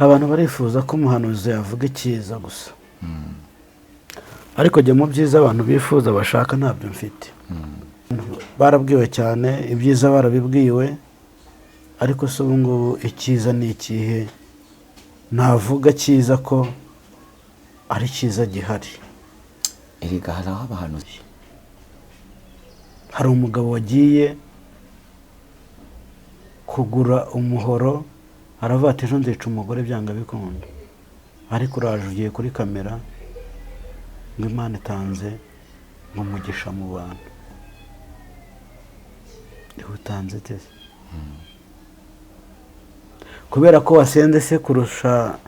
abantu barifuza ko umuhanuzi yavuga icyiza gusa, ariko jya mu byiza abantu bifuza bashaka ntabyo mfite. Barabwiwe cyane ibyiza barabibwiwe, ariko se ubu ngubu icyiza ni ikihe? Navuga cyiza ko ari cyiza gihari. erega hari aho abahanuzi, hari umugabo wagiye kugura umuhoro, aravuga ati ejo nzica umugore byanga bikunda, ariko uraje ugiye kuri kamera ngo Imana itanze umugisha mu bantu. Utanze tese kubera ko wasenze se kurusha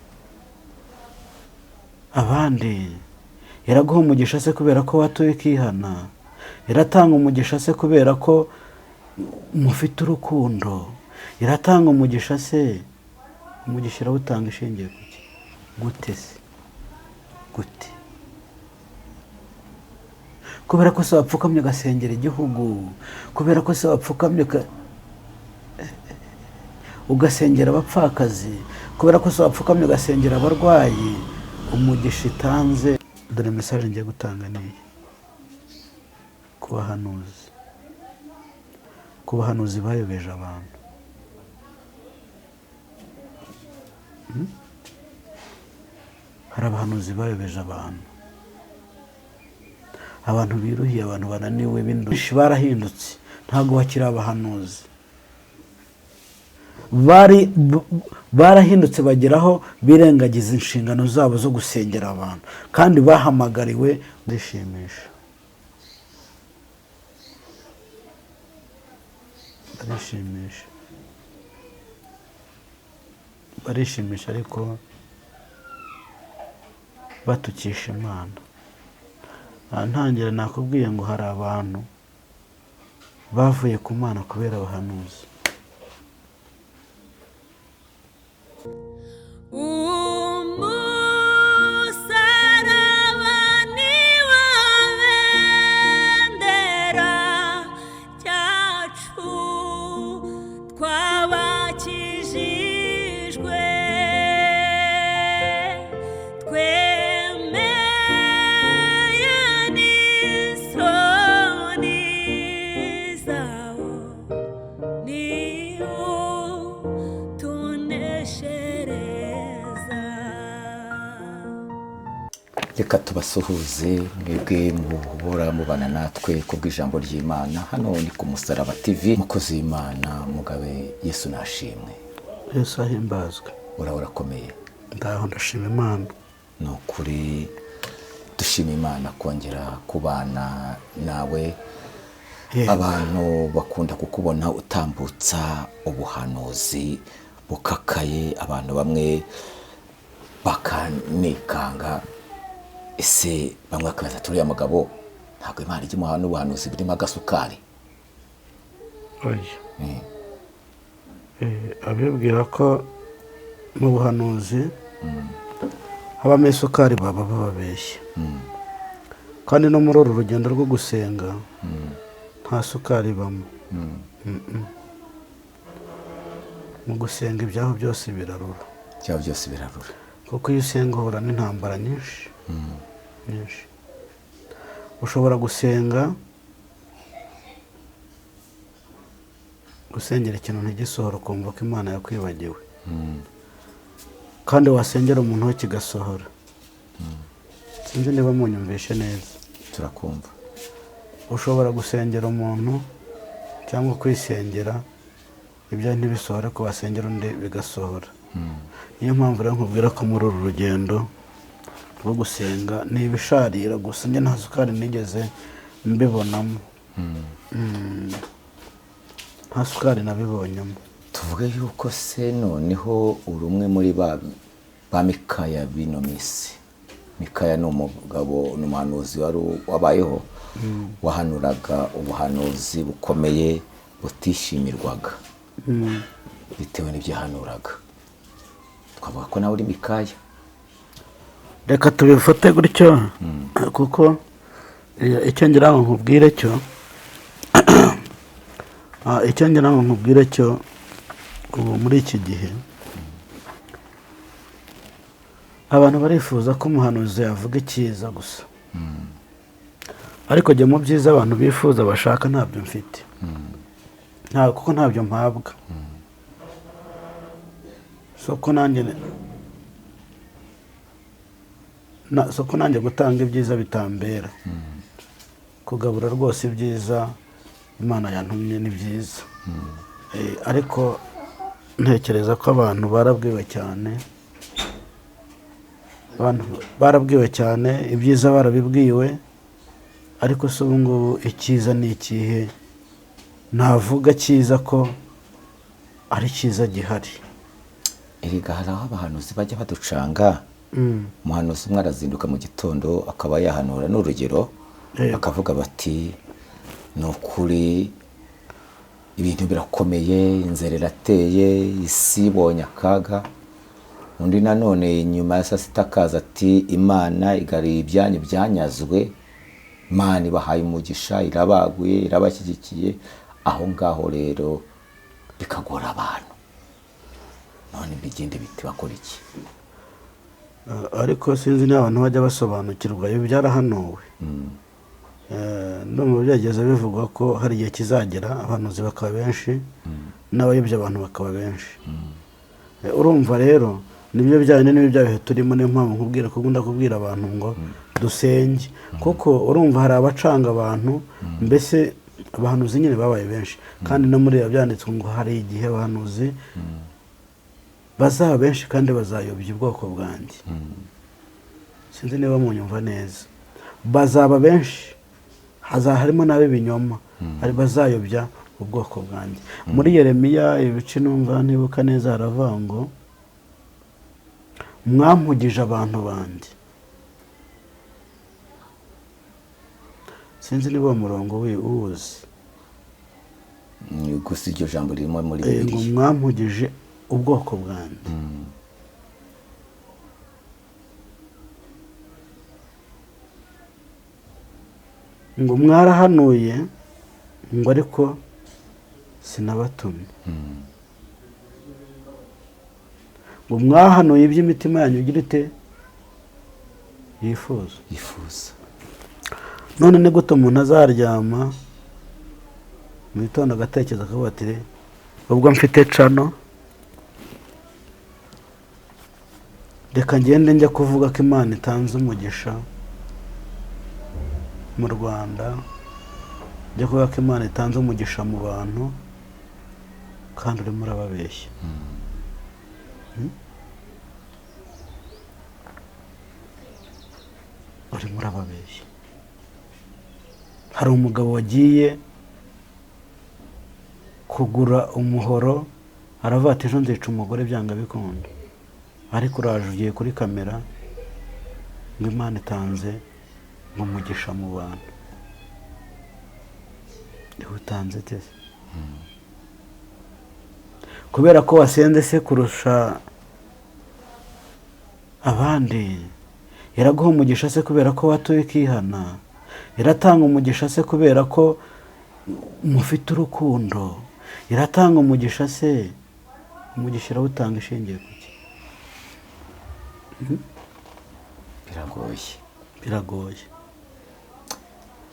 abandi, iraguha umugisha se kubera ko watuye ikihana, iratanga umugisha se kubera ko mufite urukundo, iratanga umugisha se, umugisha irawutanga ishingiye kuki? Gute se? Gute? Kubera ko se wapfukamye ugasengera igihugu, kubera ko se wapfukamye ugasengera abapfakazi, kubera ko se wapfukamye ugasengera abarwayi, umugisha itanze. Dore mesaje ngiye gutanga niyi: ku bahanuzi bayobeje abantu. Hari abahanuzi bayobeje abantu, abantu biruhiye, abantu bananiwe, benshi barahindutse, ntabwo bakiri abahanuzi. Barahindutse bageraho birengagiza inshingano zabo zo gusengera abantu, kandi bahamagariwe kwishimisha. Barishimisha ariko batukisha Imana. Ntangira nakubwiye ngo hari abantu bavuye ku Mana kubera abahanuzi. reka tubasuhuze mwebwe muhora mubana natwe kubw'ijambo ry'Imana. Hano ni ku Musaraba TV, mukozi w'Imana Mugabe Yesu nashimwe. Yesu ahimbazwe. Urakomeye? Ndaho ndashima Imana. Ni ukuri dushima Imana kongera kubana nawe. Abantu bakunda kukubona utambutsa ubuhanuzi bukakaye, abantu bamwe bakanikanga. Ese bamwe bakabaza turiya mugabo ntabwo Imana ijya imuha n'ubuhanuzi burimo agasukari? Abibwira ko mu buhanuzi habamo isukari baba babeshya, kandi no muri uru rugendo rwo gusenga nta sukari ibamo. Mu gusenga ibyaho byose birarura, kuko iyo usenga uhura n'intambara nyinshi. Ushobora gusengera ikintu ntigisohora ukumva ko Imana yakwibagiwe, kandi wasengera umuntu we kigasohora. Sinzi niba munyumvishe neza. Turakumva. Ushobora gusengera umuntu cyangwa kwisengera ibyo ntibisohora, ko wasengera undi bigasohora. Niyo mpamvu rero nkubwira ko muri uru rugendo rwo gusenga ni ibisharira gusa, njye nta sukari nigeze mbibonamo. Nta sukari nabibonyemo. Tuvuge yuko se noneho uri umwe muri ba Mikaya bino minsi. Mikaya ni umugabo, ni umuhanuzi wabayeho, wahanuraga ubuhanuzi bukomeye butishimirwaga bitewe n'ibyo yahanuraga. Twavuga ko nawe uri Mikaya. Reka tubifate gutyo, kuko icyo ngira ngo nkubwire cyo ubu muri iki gihe abantu barifuza ko umuhanuzi yavuga icyiza gusa, ariko jya mu byiza abantu bifuza bashaka ntabyo mfite, kuko ntabyo mpabwa. soko nanjye gutanga ibyiza bitambera, kugabura rwose ibyiza Imana yantumye ni byiza. Ariko ntekereza ko abantu barabwiwe cyane ibyiza barabibwiwe, ariko se ubu ngubu icyiza ni ikihe? Navuga cyiza ko ari cyiza gihari. erega hari aho abahanuzi bajya baducanga. Umuhanuzi umwe arazinduka mu gitondo akaba yahanura n'urugero, bakavuga bati ni ukuri ibintu birakomeye, inzara irateye, isi ibonye akaga. Undi nanone nyuma ya saa sita akaza ati Imana igariye ibyanyu byanyazwe, Imana ibahaye umugisha, irabaguye, irabashyigikiye. Aho ngaho rero bikagora abantu, none bigende biti bakora iki? Ariko sinzi niba abantu bajya basobanukirwa ibi byarahanuwe. No mu byageze bivugwa ko hari igihe kizagera abahanuzi bakaba benshi, n'abayobya abantu bakaba benshi. Urumva rero nibyo bijyanye n'ibyo bihe turimo, niyo mpamvu nkubwira ko ngunda kubwira abantu ngo dusenge, kuko urumva hari abacanga abantu, mbese abahanuzi nyine babaye benshi, kandi no muri byanditswe ngo hari igihe abahanuzi bazaba benshi kandi bazayobya ubwoko bwanjye. Sinzi niba munyumva neza. Bazaba benshi, harimo n'ab'ibinyoma, ari bazayobya ubwoko bwanjye. Muri Yeremiya ibice numva ntibuka neza haravuga ngo mwampugije abantu banjye. Sinzi niba uwo murongo uwuzi. Gusa iryo jambo ririmo muri ngo Bibiliya. mwampugije ubwoko bwanjye. Ngo mwarahanuye ngo ariko sinabatumye. Ngo mwahanuye iby'imitima yanyu igira ite yifuza. None ni gute umuntu azaryama mu gitondo agatekereza akavuga ati ubwo mfite cano, reka ngende njya kuvuga ko Imana itanze umugisha mu Rwanda, njya kuvuga ko Imana itanze umugisha mu bantu, kandi urimo urababeshya. Urimo urababeshya. Hari umugabo wagiye kugura umuhoro, aravuga ati ejo nzica umugore byanga bikunda, ariko uraje ugiye kuri kamera ngo Imana itanze umugisha mu bantu. Utanze tese kubera ko wasenze se kurusha abandi, iraguha umugisha se kubera ko watuye ikihana, iratanga umugisha se kubera ko mufite urukundo, iratanga umugisha se, umugisha irawutanga ishingiye ku ki? Biragoye.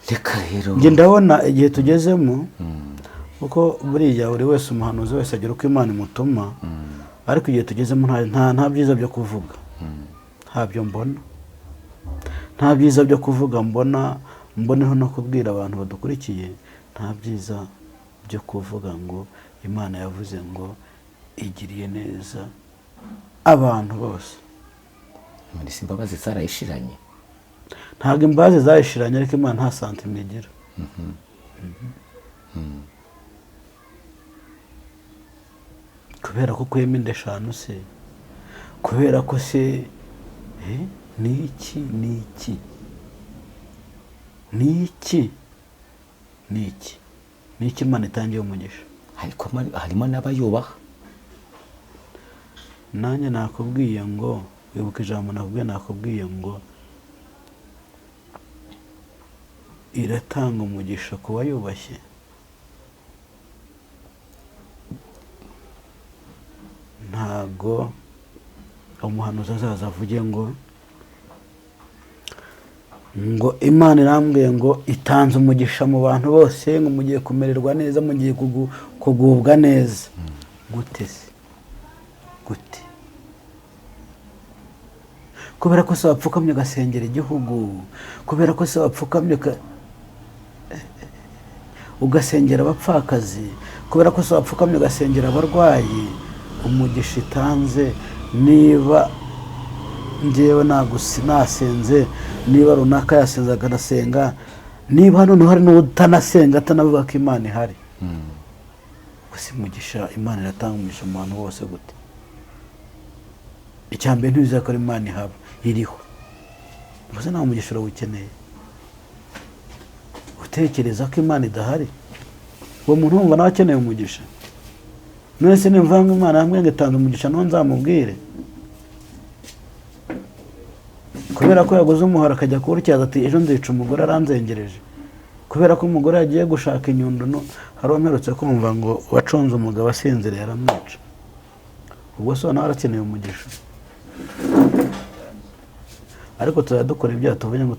Reka rero njye ndabona igihe tugezemo, kuko buriya buri wese umuhanuzi wese agira uko Imana imutuma, ariko igihe tugezemo nta byiza byo kuvuga, ntabyo mbona, nta byiza byo kuvuga mboneho no kubwira abantu badukurikiye, nta byiza byo kuvuga ngo Imana yavuze ngo igiriye neza abantu bose. si imbabazi zarayishiranye. Ntabwo imbabazi zayishiranye, ariko Imana nta santima igira. Kubera ko kwema inda 5 se, kubera ko se ni iki Imana itangiye umugisha. Ariko harimo n'abayubaha. Nanjye nakubwiye ngo wibuka ijambo nakubwiye ngo iratanga umugisha ku bayubashye. Ntago umuhanuzi azaza avuge ngo Imana irambwiye ngo itanze umugisha mu bantu bose, ngo mugiye kumererwa neza, mugiye kugubwa neza. Gute se? Gute? Kubera ko se wapfukamye ugasengera igihugu, kubera ko se wapfukamye ugasengera abapfakazi, kubera ko se wapfukamye ugasengera abarwayi, umugisha itanze, niba njyewe nasenze, niba runaka yasenze akanasenga, niba hano hari n'utanasenga atanavuga ko Imana ihari, gusa umugisha Imana iratanga umugisha mu bantu bose gute? Icyambere ntibizakora ko Imana ihaba, iriho. Gusa nta mugisha urawukeneye. Utekereza ko Imana idahari, uwo muntu wumva nawe akeneye umugisha? None se nimvuga ngo Imana hamwe ngo itanze umugisha naho nzamubwire? Kubera ko yaguze umuhoro akajya kuwutyaza ati ejo nzica umugore aranzengereje, kubera ko umugore yagiye gushaka inyundo, hari umerutse kumva ngo wacunze umugabo asinziriye aramwica. Ubwo so nawe arakeneye umugisha. Ariko tuzajya dukora ibyaha tuvuge ngo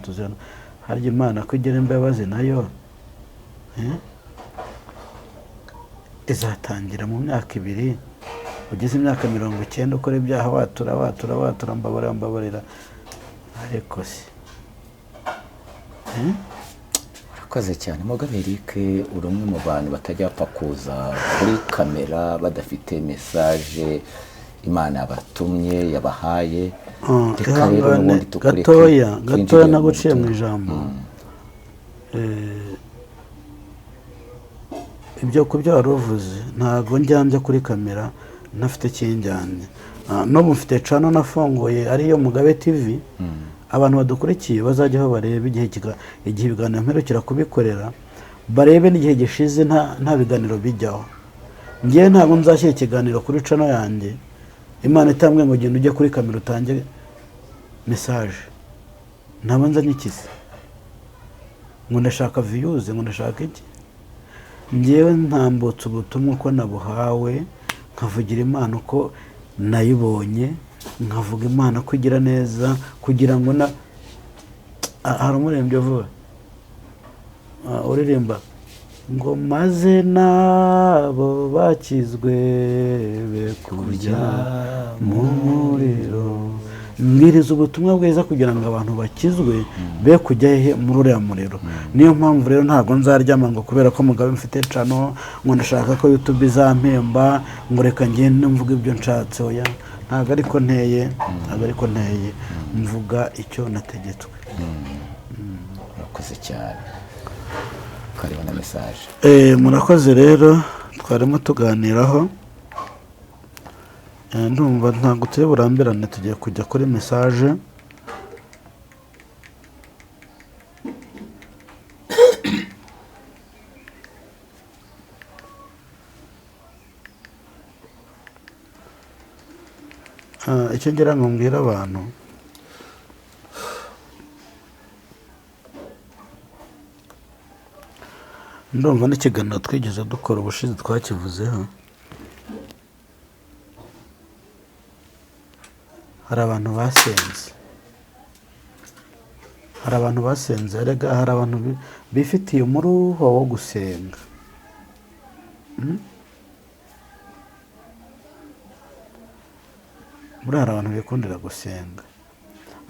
tuzihana. Harya Imana ko igira imbabazi nayo izatangira mu myaka 2, ugeze imyaka 90 ukora ibyaha watura mbabarira. Ariko se urakoze cyane Mugabe Eric, uri umwe mu bantu batajya bapfa kuza kuri kamera badafite message Imana yabatumye yabahaye. Reka rero n'ubundi gatoya naguciye mu ijambo. Ibyo kubyo waruvuze ntago njyanje kuri kamera ntafite kinjyanye. No mufite channel nafunguye ariyo Mugabe TV. Abantu badukurikiye bazajyaho barebe igihe ibiganiro mperukira kubikorera, barebe n'igihe gishize nta biganiro bijyaho. Ngiye ntabwo nzashyira ikiganiro kuri channel yanjye Imana itambwe ngo genda ujye kuri kamera utange message. Ntabwo nzanye ikisi ngo ndashaka views, ngo ndashaka iki. Ngiyewe ntambutse ubutumwa ko nabuhawe, nkavugira Imana uko nayibonye, nkavuga Imana ko igira neza, kugira ngo hari umuririmbyi uvuga uririmba ngo maze nabo bakizwe be kujya mu muriro. Mbwiriza ubutumwa bwiza kugira ngo abantu bakizwe be kujya muri uriya muriro. Niyo mpamvu rero ntabwo nzaryama ngo kubera ko Mugabe mfite channel ngo ndashaka ko YouTube izampemba ngo reka ngende mvuga ibyo nshatse. Oya, ntabwo ariko nteye, mvuga icyo nategetswe. Urakoze cyane. Karibu na message. Murakoze rero, twarimo tuganiraho. Ndumva ntabwo turi burambirane, tugiye kujya kuri message. Icyo ngira ngo mbwira abantu, ndumva n'ikiganiro twigeze dukora ubushize twakivuzeho. Hari abantu basenze, erega hari abantu bifitiye umuruho wo gusenga. Muri hari abantu bikundira gusenga,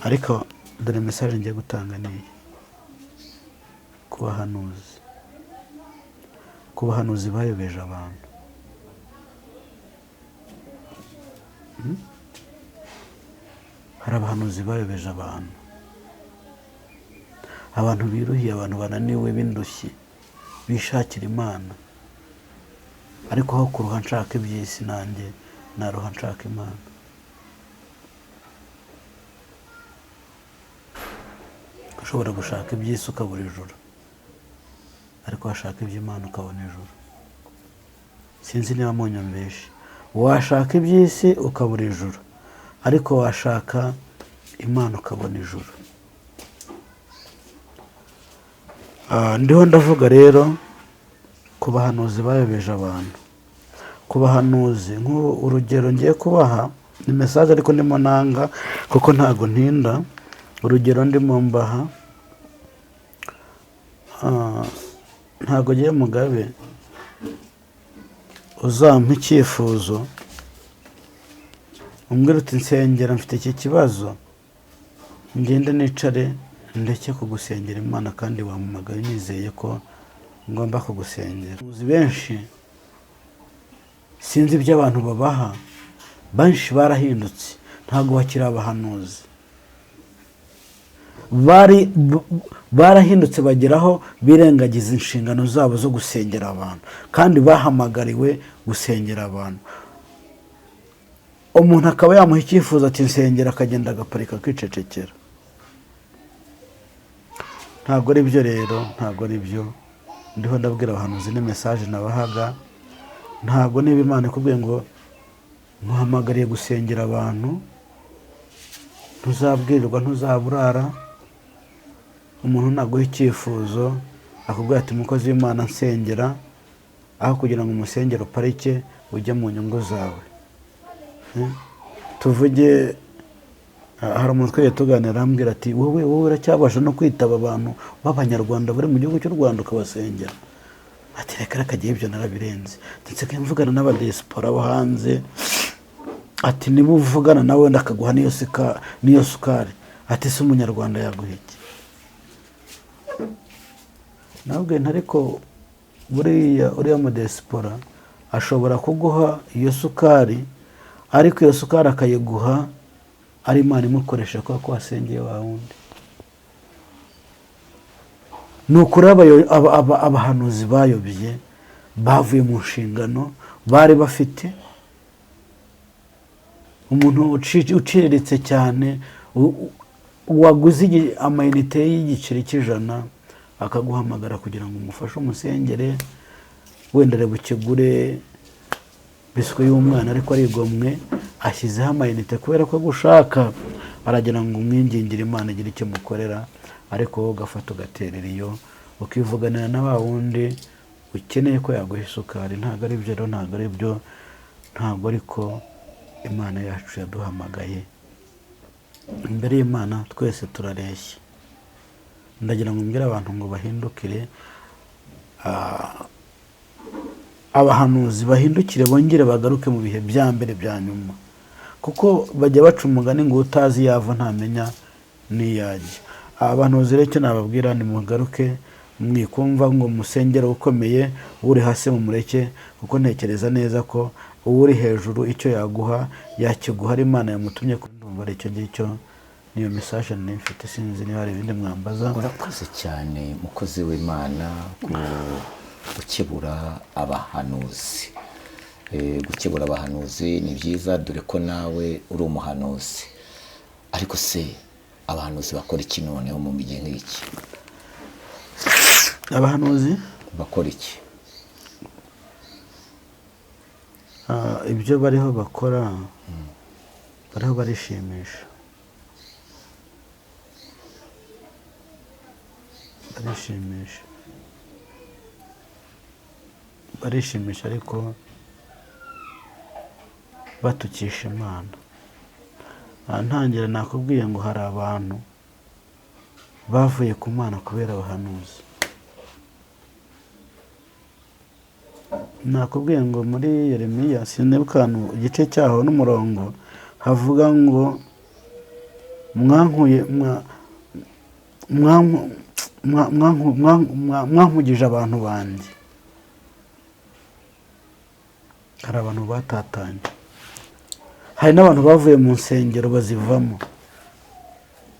ariko dore message ngiye gutanga niyi: ku bahanuzi bayobeje abantu. Hari abahanuzi bayobeje abantu, abantu biruhiye, abantu bananiwe b'indushyi bishakira Imana, ariko aho kuruha nshaka iby'isi nanjye naruha nshaka Imana. Ushobora gushaka iby'isi ukabura ijuru, ariko washaka iby'Imana ukabona ijuru. Sinzi niba munyumvishe. Washaka iby'isi ukabura ijuru, ariko washaka Imana ukabona ijuru. Ndiho ndavuga rero ku bahanuzi bayobeje abantu. ku bahanuzi urugero ngiye kubaha ni mesaje ariko ndimo nanga kuko ntago ntinda. Urugero ndimo mbaha, ntago ngiye Mugabe uzampa icyifuzo umbwira uti nsengera mfite iki kibazo, ngende nicare ndeke kugusengera Imana kandi wampamagaye nizeye ko ngomba kugusengera. Uzi benshi sinzi ibyo abantu babaha, benshi barahindutse ntabwo bakiri abahanuzi, barahindutse bageraho birengagiza inshingano zabo zo gusengera abantu kandi bahamagariwe gusengera abantu. Umuntu akaba yamuha icyifuzo ati nsengera, akagenda agaparika akicecekera. Ntabwo ari byo rero, ntabwo ari byo ndiho ndabwira abahanuzi ni mesaje nabahaga. Ntabwo niba Imana ikubwiye ngo ntuhamagariye gusengera abantu, ntuzabwirirwa ntuzaburara. Umuntu naguha icyifuzo akubwira ati umukozi w'Imana nsengera, aho kugira ngo umusengere uparike ujye mu nyungu zawe. Tuvuge hari umuntu twari tuganira arambwira ati wowe uracyabasha no kwitaba abantu b'Abanyarwanda bari mu gihugu cy'u Rwanda ukabasengera? Ati reka kagiye ibyo narabirenze, ndetse ko mvugana n'abadiaspora bo hanze. Ati niba uvugana nawe wenda akaguha niyo sukari, ati se umunyarwanda yaguha iki? Nabwe ntariko uriya mu diaspora ashobora kuguha iyo sukari, ariko iyo sukari akayiguha ari Imana imukoresha kwa ko wasengeye wa wundi. Ni ukuri abahanuzi bayobye bavuye mu nshingano bari bafite. Umuntu uciriritse cyane waguze amayinite y'igiceri cy'ijana akaguhamagara kugira ngo umufashe umusengere, wenda reba ukigure biswi y'umwana ariko arigomwe ashyizeho amayinite kubera ko gushaka aragira ngo umwingingire Imana igira icyo mukorera, ariko wowe ugafata ugaterera iyo ukivuganira na wa wundi ukeneye ko yaguha isukari. Ntabwo ari byo rero, ntabwo ari byo, ntabwo ariko Imana yacu yaduhamagaye. Imbere y'Imana twese turareshya. Ndagira ngo mbwire abantu ngo bahindukire, abahanuzi bahindukire bongere bagaruke mu bihe bya mbere bya nyuma, kuko bajya baca umugani ngo utazi yava ntamenya n'iyajya. Abahanuzi rero icyo nababwira ni mugaruke, mwikumva ngo musengere ukomeye, uri hasi mu mureke, kuko ntekereza neza ko uri hejuru icyo yaguha yakiguha ari Imana yamutumye. Ndumva ari icyo ngicyo, niyo message nifite, sinzi niba hari ibindi mwambaza. Urakoze cyane mukozi w'Imana gukebura abahanuzi. Gukebura abahanuzi ni byiza, dore ko nawe uri umuhanuzi. Ariko se abahanuzi bakora iki noneho mu gihe nk'iki? Abahanuzi bakora iki? Ibyo bariho bakora, bariho barishimisha, barishimisha ariko batukisha Imana. Ntangira nakubwiye ngo hari abantu bavuye ku Mana kubera abahanuzi. Nakubwiye ngo muri Yeremiya sinibuka igice cyaho n'umurongo havuga ngo mwankugije abantu banjye. Hari abantu batatanye, hari n'abantu bavuye mu nsengero bazivamo.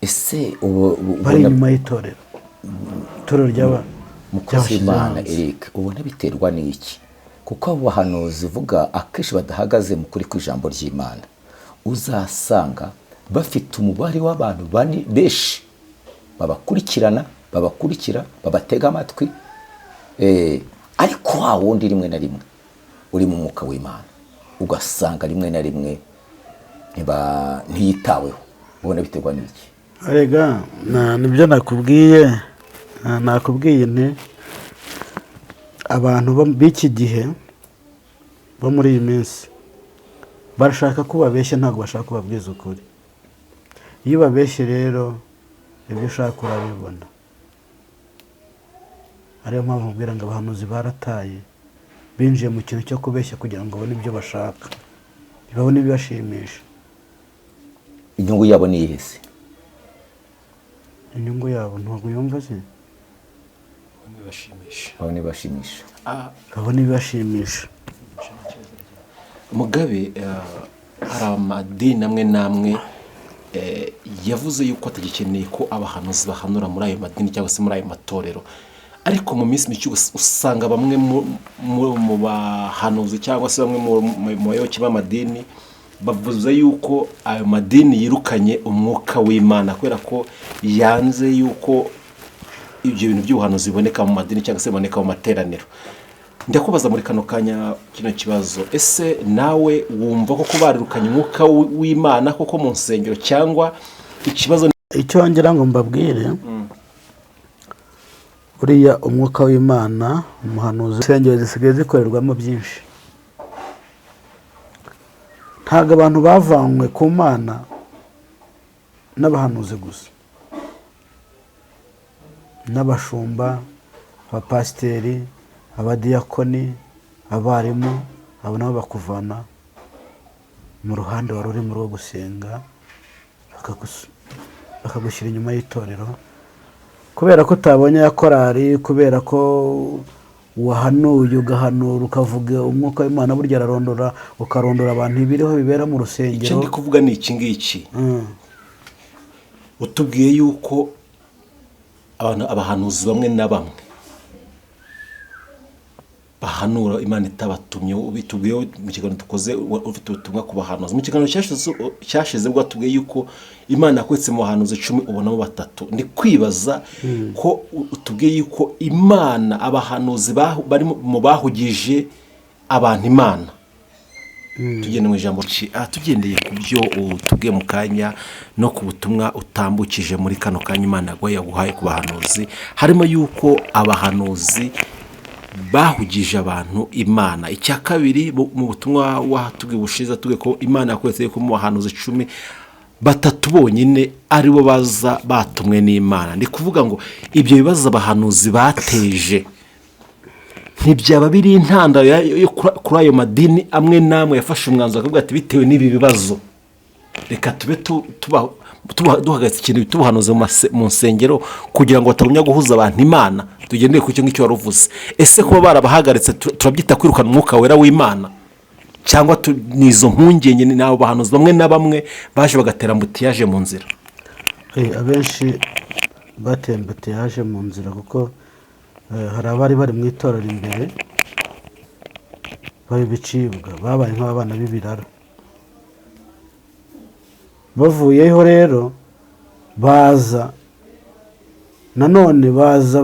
Ese bari inyuma y'itorero ry'aba mukozi w'Imana Eric, ubona biterwa n'iki? Kuko abo bahanuzi uvuga akenshi badahagaze mu kuri kw'ijambo ry'Imana. Uzasanga bafite umubare w'abantu benshi babakurikirana, babatega amatwi, ariko wa wundi rimwe na rimwe uri mu mwuka w'Imana ugasanga rimwe na rimwe ntiyitaweho. Ubona biterwa n'iki? Arega nibyo nakubwiye nti abantu b'iki gihe bo muri iyi minsi barashaka ko babeshya, ntabwo bashaka kubabwiza ukuri. Iyo babeshye rero ibyo ushaka urabibona. Ariyo mpamvu mubwira ngo abahanuzi barataye, binjiye mu kintu cyo kubeshya kugira ngo babone ibyo bashaka, babone ibibashimisha. inyungu yabo ni iyihe se? Inyungu yabo ntabwo yumva se, babone bashimisha, babone ibibashimisha. Mugabe, hari amadini amwe n'amwe yavuze yuko atagikeneye ko abahanuzi bahanura muri ayo madini cyangwa se muri ayo matorero, ariko mu minsi mike usanga bamwe mu bahanuzi cyangwa se bamwe mu bayoboke b'amadini bavuze yuko ayo madini yirukanye umwuka w'Imana kubera ko yanze yuko ibyo bintu by'ubuhanuzi biboneka mu madini cyangwa se biboneka mu materaniro. Ndakubaza muri kano kanya kino kibazo, ese nawe wumva ko barirukanye umwuka w'Imana koko mu nsengero, cyangwa ikibazo icyo ngira ngo mbabwire, uriya umwuka w'Imana umuhanuzi, insengero zisigaye zikorerwamo byinshi. Ntabwo abantu bavanywe ku Mana n'abahanuzi gusa, n'abashumba, abapasiteri, abadiyakoni, abarimu, abo nabo bakuvana mu ruhande wari urimo rwo gusenga, bakagushyira inyuma y'itorero kubera ko utabonye ya korari, kubera ko wahanuye ugahanura ukavuga umwuka w'Imana burya ararondora, ukarondora abantu ibiriho bibera mu rusengero. icyo ndi kuvuga ni iki ngiki. Utubwiye yuko abahanuzi bamwe na bamwe bahanura Imana itabatumye, bitubwiye mu kiganiro dukoze ufite ubutumwa ku bahanuzi. Mu kiganiro cyashize bwo tubwiye yuko Imana yakwetse mu bahanuzi 10 ubonamo 3. Ndi kwibaza ko utubwiye yuko Imana abahanuzi bari mu bahugije abantu Imana. Tugende mu ijambo tugendeye ku byo utubwiye mu kanya no ku butumwa utambukije muri kano kanya Imana yaguhaye ku bahanuzi, harimo yuko abahanuzi bahugije abantu Imana. Icya kabiri, mu butumwa watubwiye bushize tubwiye ko Imana yakwetse ko mu bahanuzi 10 3 bonyine ari bo baza batumwe n'Imana. Ndi kuvuga ngo ibyo bibazo abahanuzi bateje ntibyaba biri intandaro kuri ayo madini amwe namwe yafashe umwanzuro akavuga ati bitewe n'ibi bibazo reka tube duhagaze ikintu bitubuhanuze mu nsengero kugira ngo batagumya guhuza abantu Imana. Tugendeye ku cyo ngicyo waruvuze, ese kuba barabahagaritse turabyita kwirukana umwuka wera w'Imana, cyangwa nizo mpungenge n'abo bahanuzi bamwe na bamwe baje bagatera mbutiyaje mu nzira? Abenshi bateye mbutiyaje mu nzira kuko hari abari bari mu itorero imbere bari bicibwa, babaye nk'abana b'ibirara. Bavuyeho rero baza nanone baza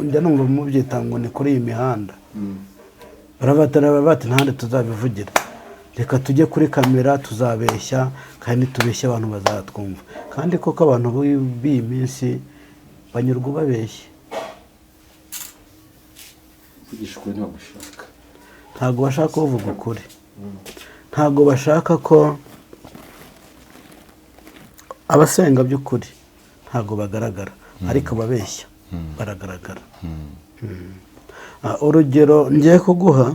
njya numva mubyita ngo ni kuri iyi mihanda, barabatara bati ntahandi tuzabivugira, reka tujye kuri kamera tuzabeshya, kandi tubeshya abantu bazatwumva. Kandi koko abantu b'iyi minsi banyurwa babeshye, ntabwo bashaka kuvuga ukuri, ntabwo bashaka ko abasenga by'ukuri ntabwo bagaragara, ariko ababeshya baragaragara. Urugero ngiye kuguha,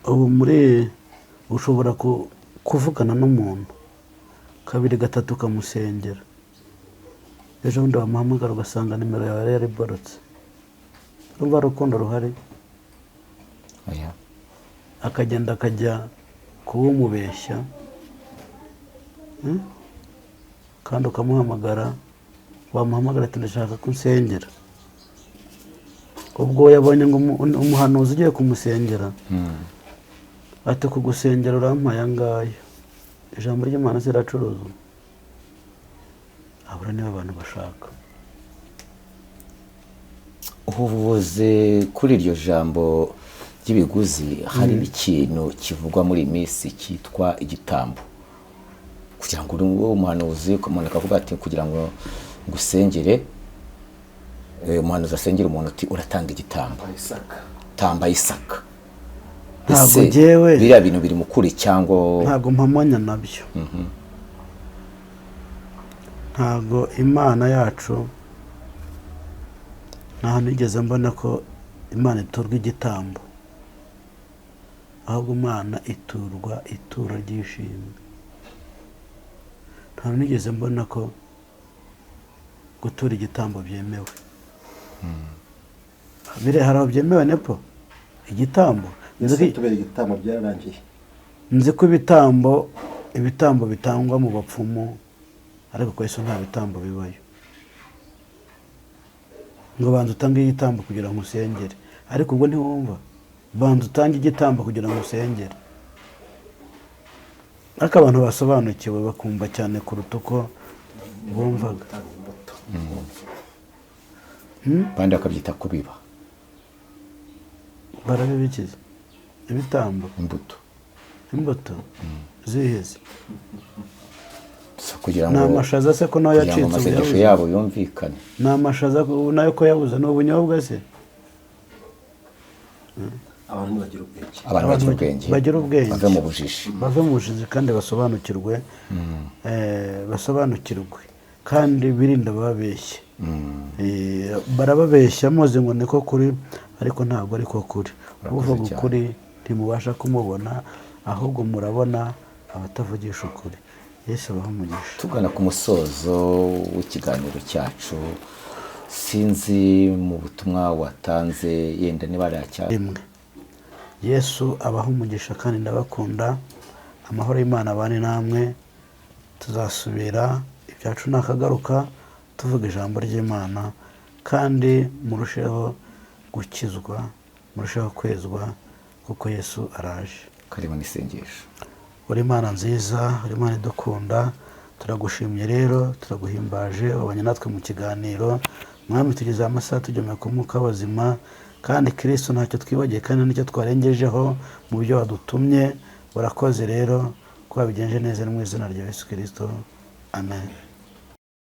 ubu ushobora kuvugana n'umuntu 2 3 ukamusengera, ejo bundi wamuhamagara ugasanga nimero yawe yariborotse. Urumva urukundo ruhari? Akagenda akajya kuwumubeshya, kandi ukamuhamagara, wamuhamagara ati ndashaka kunsengera. Ubwo yabonye ngo umuhanuzi ugiye kumusengera, ati kugusengera urampaye angahe? Ijambo ry'Imana ziracuruzwa. Abura niba abantu bashaka. Ubuvuze kuri iryo jambo ry'ibiguzi, hari n'ikintu kivugwa muri minsi cyitwa igitambo, kugira ngo umuhanuzi umuntu akavuga ati kugira ngo ngusengere umuhanuzi asengera umuntu uti uratanga igitambo tamba Isaka. Ntabwo Ese njyewe biriya bintu biri mu kuri cyangwa ntabwo mpamanya nabyo. Ntabwo Imana yacu nta hantu nigeze mbona ko Imana iturwa igitambo, ahubwo Imana iturwa ituro ry'ishimwe. Nta hantu nigeze mbona ko gutura igitambo byemewe. Hari aho byemewe nepo igitambo. tubera igitambo byararangiye. Nzi ko ibitambo bitangwa mu bapfumu, ariko kwa Yesu nta bitambo bibayo. Ngo banza utange igitambo kugira ngo usengere, ariko ubwo ntiwumva. Banza utange igitambo kugira ngo usengere. Ariko abantu basobanukiwe bakumva cyane kuruta uko bumvaga. bandi bakabyita kubiba Barabibikiza ibitambo, imbuto ziheze. kugira Ni ngo amashaza se ko nayo yacitse amasengesho yabo yumvikane. Ni amashaza nayo ko yabuze, ni ubunyobwa se. Abantu bagira ubwenge. Abantu bagira ubwenge. bave mu bujiji. Bave mu bujiji kandi basobanukirwe. Basobanukirwe kandi birinda babeshye. Barababeshya muzi ngo niko kuri, ariko ntabwo ariko kuri. Uvuga ukuri ntimubasha kumubona, ahubwo murabona abatavugisha ukuri. Yesu abaha umugisha. Tugana ku musozo w'ikiganiro cyacu, sinzi mu butumwa watanze yenda niba ari rimwe. Yesu abaha umugisha kandi ndabakunda. Amahoro y'Imana abane namwe. Tuzasubira ibyacu nakagaruka tuvuga ijambo ry'Imana, kandi murusheho gukizwa, murusheho kwezwa, kuko Yesu araje. Karibu n'isengesho. Uri Imana nziza, uri Imana idukunda, turagushimye rero, turaguhimbaje wabanye natwe mu kiganiro. Mwami, tugeze amasaha tujyomeye ku mwuka w'abazima, kandi Kristo ntacyo twibagiye kandi nicyo twarengejeho mu byo wadutumye. Urakoze rero ko wabigenje neza mu izina rya Yesu Kristo. Amen.